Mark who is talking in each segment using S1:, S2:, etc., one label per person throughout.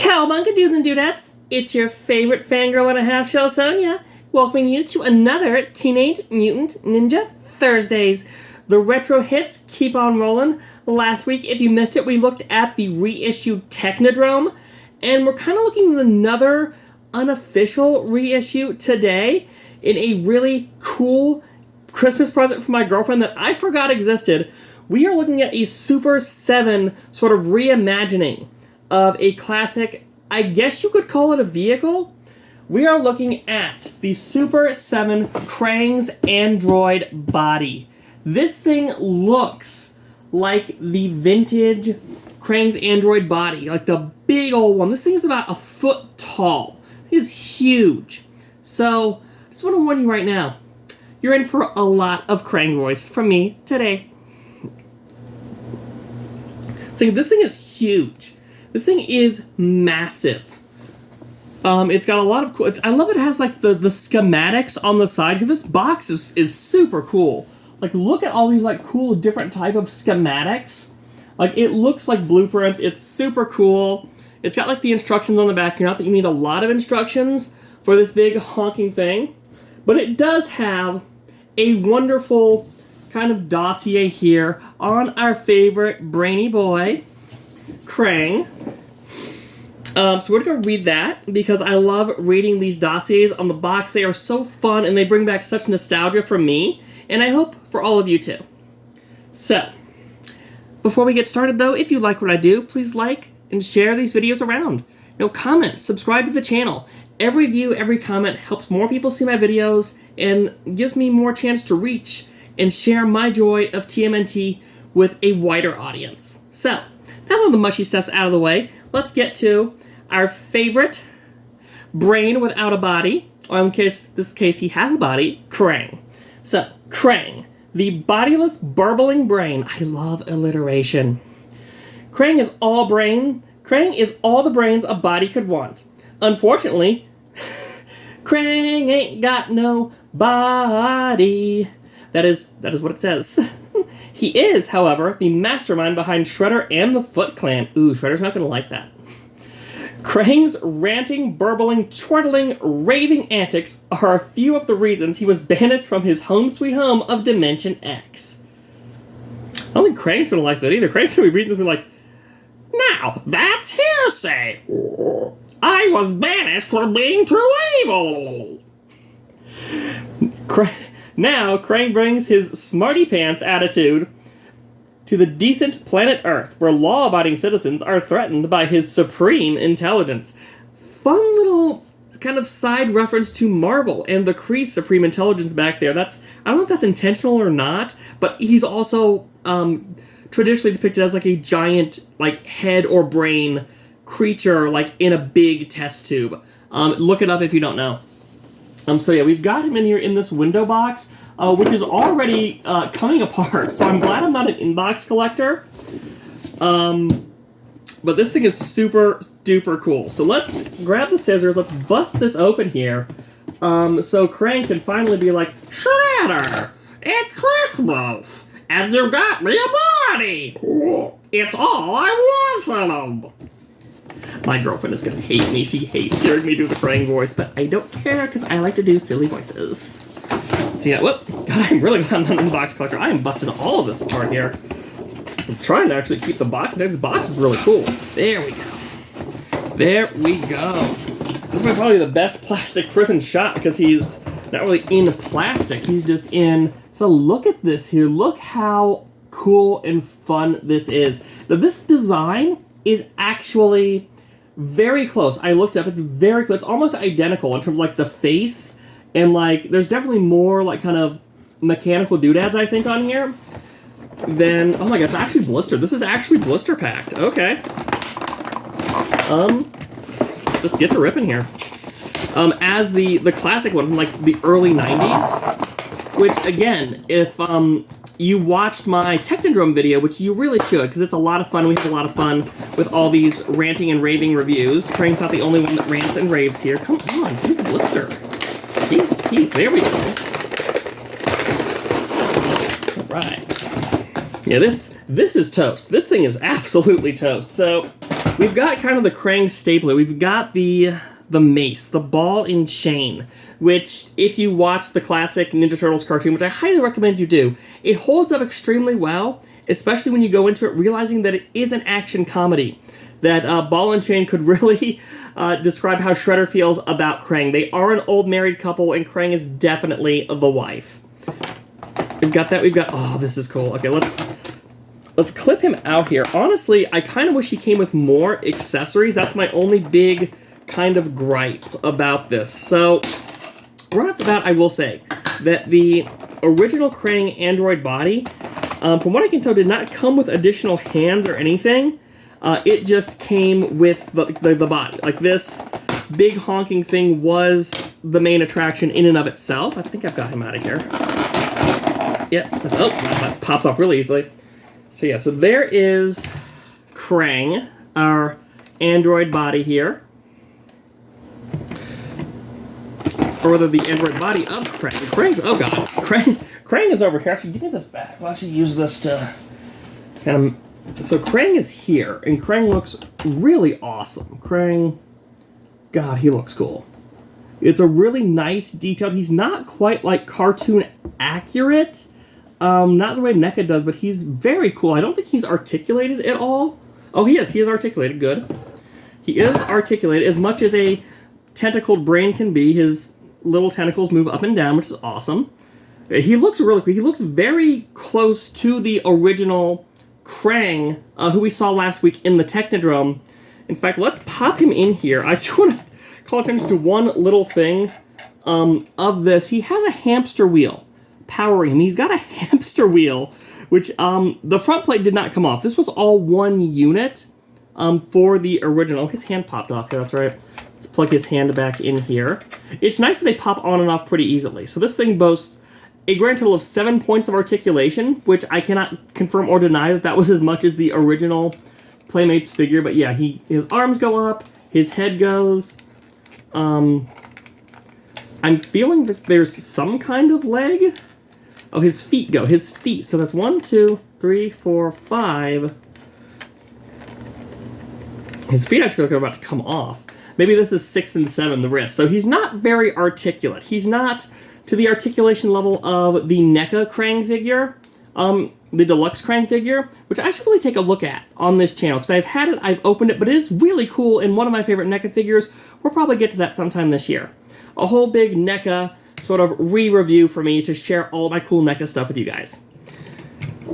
S1: Cowabunga dudes and dudettes, it's your favorite fangirl and a half shell Sonia, welcoming you to another Teenage Mutant Ninja Thursdays. The retro hits keep on rolling. Last week, if you missed it, we looked at the reissued Technodrome, and we're kind of looking at another unofficial reissue today in a really cool Christmas present for my girlfriend that I forgot existed. We are looking at a Super 7 sort of reimagining of a classic, I guess you could call it a vehicle. We are looking at the Super 7 Krang's android body. This thing looks like the vintage Krang's android body, like the big old one. This thing is about a foot tall. It is huge. So, I just want to warn you right now, you're in for a lot of Krang voice from me today. So this thing is huge. This thing is massive. It's got a lot of cool... I love it has like the schematics on the side. This box is super cool. Like, look at all these like cool different type of schematics. Like, it looks like blueprints. It's super cool. It's got like the instructions on the back. Not that you need a lot of instructions for this big honking thing, but it does have a wonderful kind of dossier here on our favorite brainy boy, Krang. So we're going to read that because I love reading these dossiers on the box. They are so fun and they bring back such nostalgia for me, and I hope for all of you too. So, before we get started though, if you like what I do, please like and share these videos around. Comment, subscribe to the channel. Every view, every comment helps more people see my videos and gives me more chance to reach and share my joy of TMNT with a wider audience. So, now that the mushy stuff's out of the way, let's get to our favorite brain without a body, or in this case he has a body, Krang. So, Krang, the bodiless, burbling brain. I love alliteration. Krang is all the brains a body could want. Unfortunately, Krang ain't got no body. That is what it says. He is, however, the mastermind behind Shredder and the Foot Clan. Ooh, Shredder's not going to like that. Krang's ranting, burbling, chortling, raving antics are a few of the reasons he was banished from his home sweet home of Dimension X. I don't think Krang's going to like that either. Krang's going to be reading this and be like, now, that's hearsay. I was banished for being too evil. Now, Krang brings his smarty pants attitude to the decent planet Earth, where law-abiding citizens are threatened by his supreme intelligence. Fun little kind of side reference to Marvel and the Kree supreme intelligence back there. I don't know if that's intentional or not, but he's also traditionally depicted as like a giant like head or brain creature like in a big test tube. Look it up if you don't know. So yeah, we've got him in here in this window box, which is already coming apart. So I'm glad I'm not an inbox collector. But this thing is super duper cool. So let's grab the scissors. Let's bust this open here. So Krang can finally be like, Shredder, it's Christmas, and you got me a body. It's all I wanted. My girlfriend is going to hate me. She hates hearing me do the Krang voice, but I don't care because I like to do silly voices. See that? Whoop! God, I'm really glad I'm not an inbox collector. I am busting all of this apart here. I'm trying to actually keep the box. This box is really cool. There we go. There we go. This is probably the best plastic prison shot because he's not really in plastic. He's just in... So look at this here. Look how cool and fun this is. Now this design is actually very close. I looked up, it's very close. It's almost identical in terms of like the face, and like there's definitely more like kind of mechanical doodads I think on here than, oh my god, it's actually blistered. This is actually blister packed. Okay. Just get to ripping here. As the classic one from like the early 90s, which again, if you watched my Technodrome video, which you really should, because it's a lot of fun. We have a lot of fun with all these ranting and raving reviews. Krang's not the only one that rants and raves here. Come on, do the blister. Jeez, jeez, there we go. All right. Yeah, this is toast. This thing is absolutely toast. So, we've got kind of the Krang stapler. We've got the mace, the ball and chain, which, if you watch the classic Ninja Turtles cartoon, which I highly recommend you do, it holds up extremely well, especially when you go into it realizing that it is an action comedy. That ball and chain could really describe how Shredder feels about Krang. They are an old married couple, and Krang is definitely the wife. We've got that. We've got... Oh, this is cool. Okay, let's clip him out here. Honestly, I kind of wish he came with more accessories. That's my only big kind of gripe about this. So, right off the bat, I will say that the original Krang android body, from what I can tell, did not come with additional hands or anything. It just came with the body. Like, this big honking thing was the main attraction in and of itself. I think I've got him out of here. Yep. Oh, that pops off really easily. So yeah, so there is Krang, our android body here. Or rather, the android body of Krang. Krang's, oh god, Krang is over here. Actually, give me this back. I'll actually use this to kind of... So Krang is here, and Krang looks really awesome. Krang, god, he looks cool. It's a really nice detailed... He's not quite, like, cartoon accurate. Not the way NECA does, but he's very cool. I don't think he's articulated at all. Oh, he is. He is articulated. Good. He is articulated as much as a tentacled brain can be. His little tentacles move up and down, which is awesome. He looks really cool. He looks very close to the original Krang, who we saw last week in the Technodrome. In fact, let's pop him in here. I just want to call attention to one little thing of this. He has a hamster wheel powering him. He's got a hamster wheel, which the front plate did not come off. This was all one unit for the original. Oh, his hand popped off here, that's right. Let's plug his hand back in here. It's nice that they pop on and off pretty easily. So this thing boasts a grand total of 7 points of articulation, which I cannot confirm or deny that was as much as the original Playmates figure. But yeah, his arms go up, his head goes. I'm feeling that there's some kind of leg. Oh, his feet go. His feet. So that's 1, 2, 3, 4, 5. His feet, I feel like are about to come off. Maybe this is 6 and 7, the wrist. So he's not very articulate. He's not to the articulation level of the NECA Krang figure, the deluxe Krang figure, which I should really take a look at on this channel, because I've had it, I've opened it, but it is really cool and one of my favorite NECA figures. We'll probably get to that sometime this year. A whole big NECA sort of re-review for me to share all my cool NECA stuff with you guys.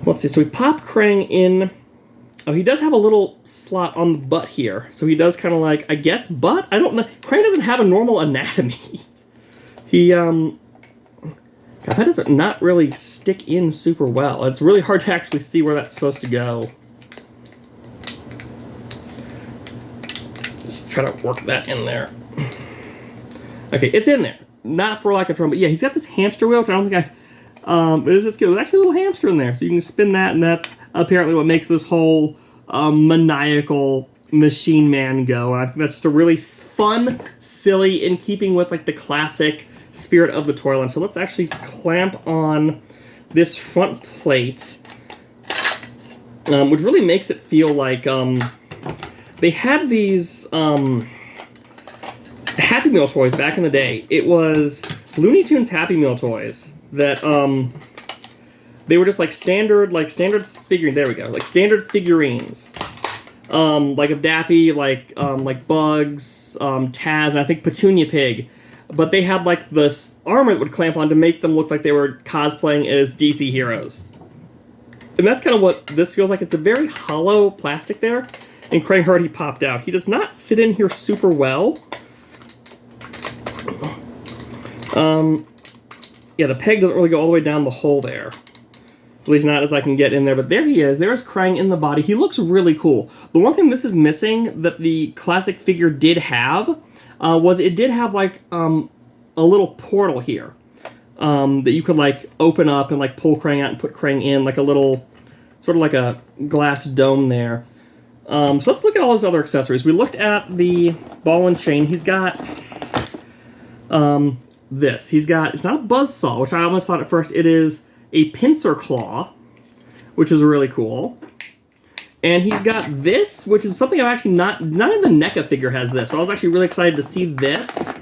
S1: Let's see, so we pop Krang in. Oh, he does have a little slot on the butt here, so he does kind of like, I guess, butt? I don't know. Krang doesn't have a normal anatomy. He, God, that doesn't not really stick in super well. It's really hard to actually see where that's supposed to go. Just try to work that in there. Okay, it's in there. Not for lack of trying, but yeah, he's got this hamster wheel, which I don't think there's actually a little hamster in there, so you can spin that, and that's apparently what makes this whole maniacal machine man go. I think that's just a really fun, silly, in keeping with like the classic spirit of the toy line. So let's actually clamp on this front plate, which really makes it feel like they had these Happy Meal toys back in the day. It was Looney Tunes Happy Meal toys that they were just like standard figurine. There we go, like standard figurines, like of Daffy, like Bugs, Taz, and I think Petunia Pig. But they had like this armor that would clamp on to make them look like they were cosplaying as DC heroes. And that's kind of what this feels like. It's a very hollow plastic there. And Krang already popped out. He does not sit in here super well. Yeah, the peg doesn't really go all the way down the hole there. At least not as I can get in there. But there he is. There's Krang in the body. He looks really cool. The one thing this is missing that the classic figure did have was it did have like a little portal here that you could like open up and like pull Krang out and put Krang in, like a little sort of like a glass dome there. So let's look at all his other accessories. We looked at the ball and chain. He's got this. He's got, it's not a buzzsaw, which I almost thought at first. It is a pincer claw, which is really cool. And he's got this, which is something I'm actually not even the NECA figure has this. So I was actually really excited to see this.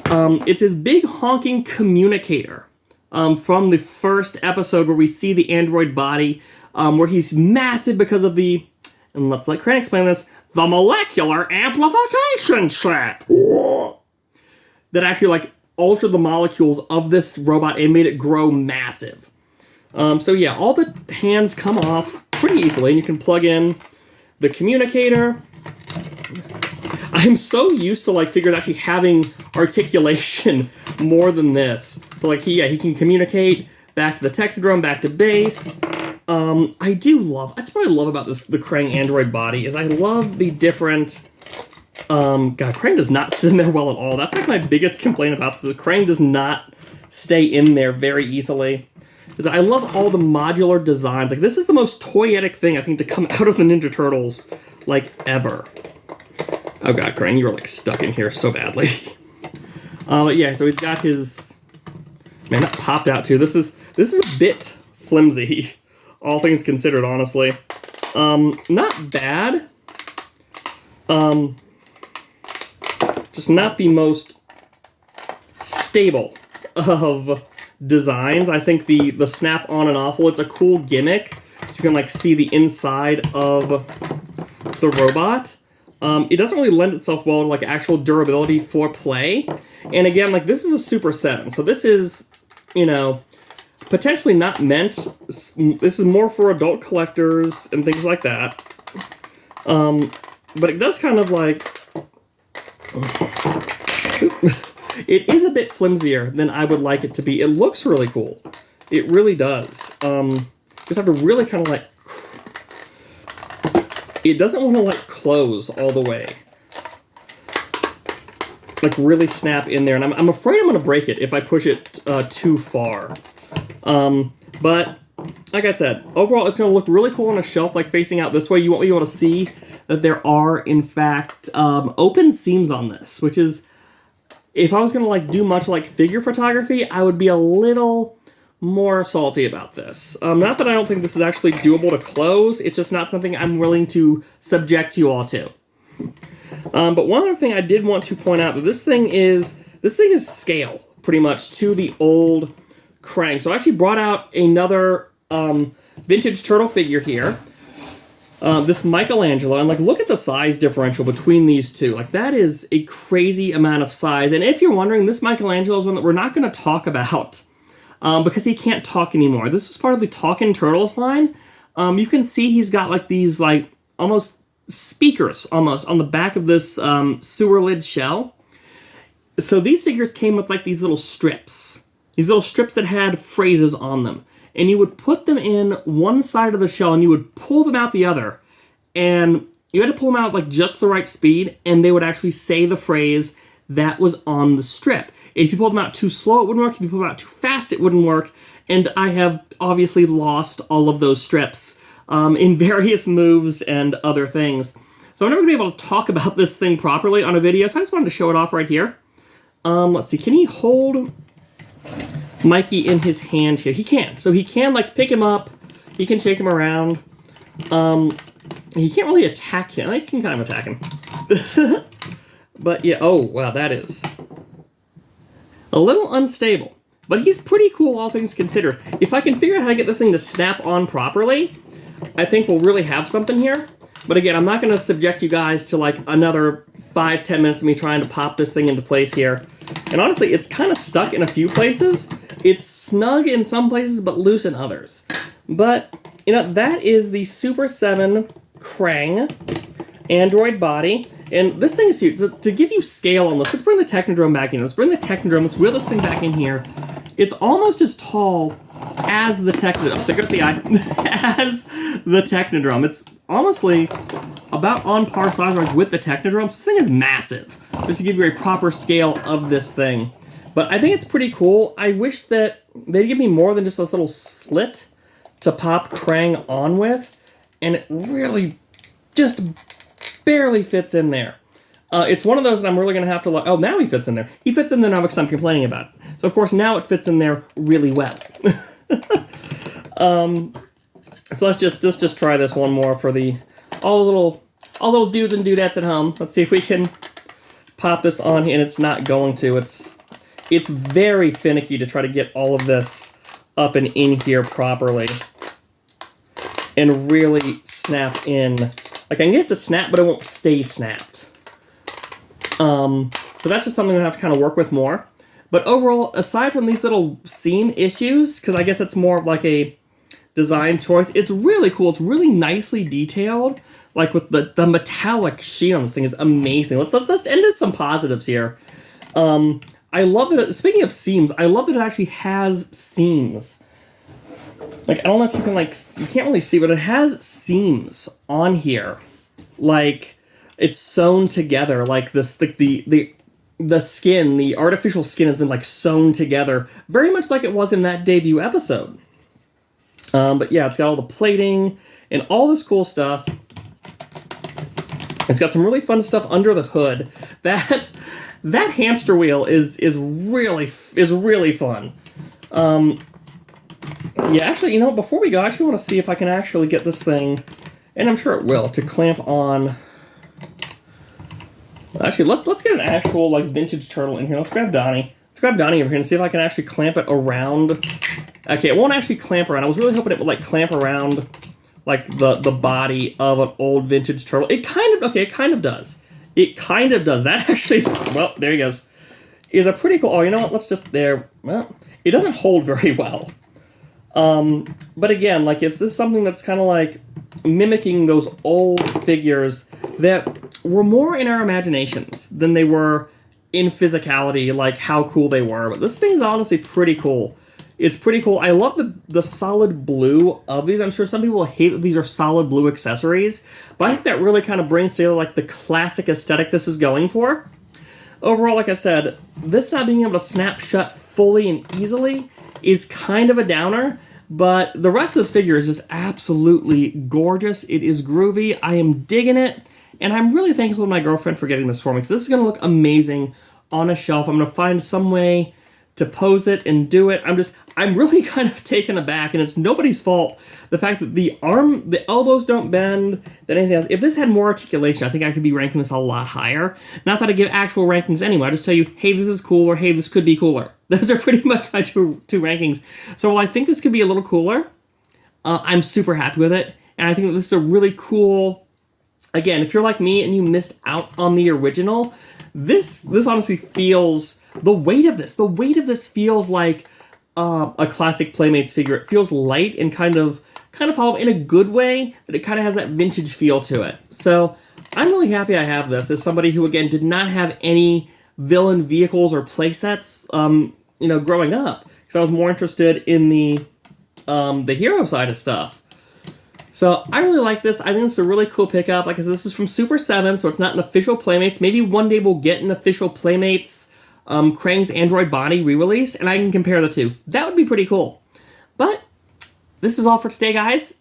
S1: It's his big honking communicator from the first episode where we see the android body, where he's massive because of the, and let's let Krang explain this, the molecular amplification chip that actually like altered the molecules of this robot and made it grow massive. So yeah, all the hands come off pretty easily, and you can plug in the communicator. I'm so used to like figures actually having articulation more than this. So like he can communicate back to the Technodrome, back to base. I do love, that's what I love about this, the Krang android body, is I love the different, God, Krang does not sit in there well at all. That's like my biggest complaint about this, is Krang does not stay in there very easily. I love all the modular designs. Like, this is the most toyetic thing, I think, to come out of the Ninja Turtles, like, ever. Oh god, Krang, you're, like, stuck in here so badly. But yeah, so he's got his... Man, that popped out, too. This is a bit flimsy, all things considered, honestly. Not bad. Just not the most stable of designs. I think the snap on and off, well, it's a cool gimmick. So you can like see the inside of the robot. It doesn't really lend itself well to like actual durability for play. And again, like this is a Super 7, so this is, you know, potentially not meant. This is more for adult collectors and things like that. But it does kind of like... It is a bit flimsier than I would like it to be. It looks really cool. It really does. Just have to really kind of like... It doesn't want to like close all the way. Like really snap in there. And I'm afraid I'm going to break it if I push it too far. But like I said, overall it's going to look really cool on a shelf, like facing out this way. You won't be able to see that there are, in fact, open seams on this, which is... If I was going to like do much like figure photography, I would be a little more salty about this. Not that I don't think this is actually doable to close, it's just not something I'm willing to subject you all to. But one other thing I did want to point out, that this thing is scale, pretty much, to the old Krang. So I actually brought out another vintage turtle figure here. This Michelangelo, and like look at the size differential between these two. Like that is a crazy amount of size. And if you're wondering, this Michelangelo is one that we're not going to talk about because he can't talk anymore. This is part of the Talkin' Turtles line. You can see he's got like these like almost speakers almost on the back of this sewer lid shell. So these figures came with like these little strips. These little strips that had phrases on them. And you would put them in one side of the shell and you would pull them out the other. And you had to pull them out like just the right speed, and they would actually say the phrase that was on the strip. If you pulled them out too slow, it wouldn't work. If you pulled them out too fast, it wouldn't work. And I have obviously lost all of those strips in various moves and other things. So I'm never going to be able to talk about this thing properly on a video, so I just wanted to show it off right here. Let's see, can he hold Mikey in his hand here? He can. So he can like pick him up. He can shake him around. He can't really attack him. I can kind of attack him. But yeah, oh wow, that is a little unstable. But he's pretty cool, all things considered. If I can figure out how to get this thing to snap on properly, I think we'll really have something here. But again, I'm not going to subject you guys to like another 5-10 minutes of me trying to pop this thing into place here. And honestly, it's kind of stuck in a few places. It's snug in some places, but loose in others. But, you know, that is the Super 7 Krang android body. And this thing is huge. To give you scale on this, let's bring the Technodrome back in. Let's bring the Technodrome. Let's wheel this thing back in here. It's almost as tall as the Technodrome. There goes the eye. As the Technodrome. It's honestly about on par size with the Technodrome. So this thing is massive. Just to give you a proper scale of this thing. But I think it's pretty cool. I wish that they'd give me more than just this little slit to pop Krang on with. And it really just barely fits in there. It's one of those that I'm really going to have to... Oh, now he fits in there. He fits in there now because I'm complaining about it. So, of course, now it fits in there really well. So let's just try this one more for the all the little dudes and dudettes at home. Let's see if we can pop this on here, and it's not going to. It's very finicky to try to get all of this up and in here properly and really snap in. Like, I can get it to snap, but it won't stay snapped. So that's just something I have to kind of work with more. But overall, aside from these little seam issues, because I guess it's more of like a design choice, it's really cool. It's really nicely detailed. Like with the metallic sheen on this thing is amazing. Let's end with some positives here. I love that. Speaking of seams, I love that it actually has seams. Like, I don't know if you can, like, you can't really see, but it has seams on here. Like, it's sewn together. Like, this, like, the skin, the artificial skin has been, like, sewn together. Very much like it was in that debut episode. But yeah, it's got all the plating and all this cool stuff. It's got some really fun stuff under the hood. That hamster wheel is really fun. Yeah, actually, you know, before we go, I actually want to see if I can actually get this thing, and I'm sure it will, to clamp on. Actually, let's get an actual, like, vintage turtle in here. Let's grab Donnie. Let's grab Donnie over here and see if I can actually clamp it around. Okay, it won't actually clamp around. I was really hoping it would, like, clamp around, like, the body of an old vintage turtle. It kind of does. It kind of does. That actually, well, there he goes, is a pretty cool, oh, you know what, let's just, well, it doesn't hold very well. But again, like, it's this something that's kind of like mimicking those old figures that were more in our imaginations than they were in physicality, like how cool they were. But this thing is honestly pretty cool. It's pretty cool. I love the solid blue of these. I'm sure some people hate that these are solid blue accessories, but I think that really kind of brings together, like, the classic aesthetic this is going for. Overall, like I said, this not being able to snap shut fully and easily is kind of a downer, but the rest of this figure is just absolutely gorgeous. It is groovy. I am digging it, and I'm really thankful to my girlfriend for getting this for me, because this is going to look amazing on a shelf. I'm going to find some way to pose it and do it. I'm really kind of taken aback, and it's nobody's fault. The fact that the elbows don't bend, that anything else. If this had more articulation, I think I could be ranking this a lot higher. Not that I give actual rankings anyway. I just tell you, hey, this is cool, or hey, this could be cooler. Those are pretty much my two rankings. So while I think this could be a little cooler, I'm super happy with it, and I think that this is a really cool. Again, if you're like me and you missed out on the original, this honestly feels, the weight of this feels like a classic Playmates figure. It feels light and kind of hollow in a good way, but it kind of has that vintage feel to it. So I'm really happy I have this as somebody who, again, did not have any villain vehicles or playsets, growing up, because I was more interested in the hero side of stuff. So I really like this. I think it's a really cool pickup. Like I said, this is from Super 7, so it's not an official Playmates. Maybe one day we'll get an official Playmates Krang's Android Body re-release, and I can compare the two. That would be pretty cool. But this is all for today, guys,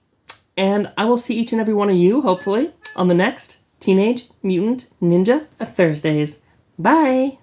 S1: and I will see each and every one of you, hopefully, on the next Teenage Mutant Ninja Thursdays. Bye!